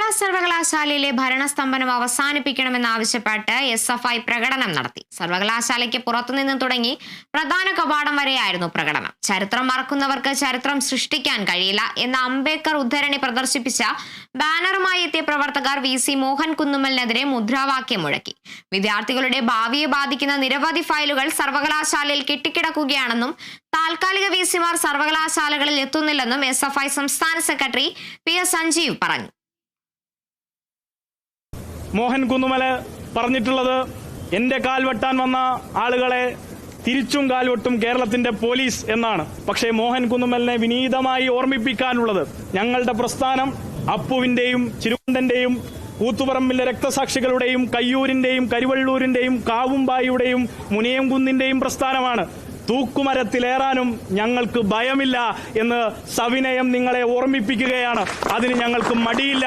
കേരള സർവകലാശാലയിലെ ഭരണസ്തംഭനം അവസാനിപ്പിക്കണമെന്നാവശ്യപ്പെട്ട് SFI പ്രകടനം നടത്തി. സർവകലാശാലയ്ക്ക് പുറത്തുനിന്ന് തുടങ്ങി പ്രധാന കവാടം വരെയായിരുന്നു പ്രകടനം. ചരിത്രം മറക്കുന്നവർക്ക് ചരിത്രം സൃഷ്ടിക്കാൻ കഴിയില്ല എന്ന അംബേദ്കർ ഉദ്ധരണി പ്രദർശിപ്പിച്ച ബാനറുമായി എത്തിയ പ്രവർത്തകർ VC മോഹൻ കുന്നുമ്മലിനെതിരെ മുദ്രാവാക്യം മുഴക്കി. വിദ്യാർത്ഥികളുടെ ഭാവിയെ ബാധിക്കുന്ന നിരവധി ഫയലുകൾ സർവകലാശാലയിൽ കെട്ടിക്കിടക്കുകയാണെന്നും താൽക്കാലിക VCമാർ സർവകലാശാലകളിൽ എത്തുന്നില്ലെന്നും SFI സംസ്ഥാന സെക്രട്ടറി PS സഞ്ജീവ് പറഞ്ഞു. മോഹൻ കുന്നുമല് പറഞ്ഞിട്ടുള്ളത് എന്റെ കാൽ വെട്ടാൻ വന്ന ആളുകളെ തിരിച്ചും കാൽവെട്ടും കേരളത്തിന്റെ പോലീസ് എന്നാണ്. പക്ഷേ മോഹൻ കുന്നുമലിനെ വിനീതമായി ഓർമ്മിപ്പിക്കാനുള്ളത് ഞങ്ങളുടെ പ്രസ്ഥാനം അപ്പുവിന്റെയും ചിരുവണ്ടന്റെയും കൂത്തുപറമ്പിലെ രക്തസാക്ഷികളുടെയും കയ്യൂരിന്റെയും കരിവള്ളൂരിന്റെയും കാവുംബായിയുടെയും മുനിയംകുന്നിന്റെയും പ്രസ്ഥാനമാണ്. തൂക്കുമരത്തിലേറാനും ഞങ്ങൾക്ക് ഭയമില്ല എന്ന് സവിനയം നിങ്ങളെ ഓർമ്മിപ്പിക്കുകയാണ്. അതിന് ഞങ്ങൾക്ക് മടിയില്ല.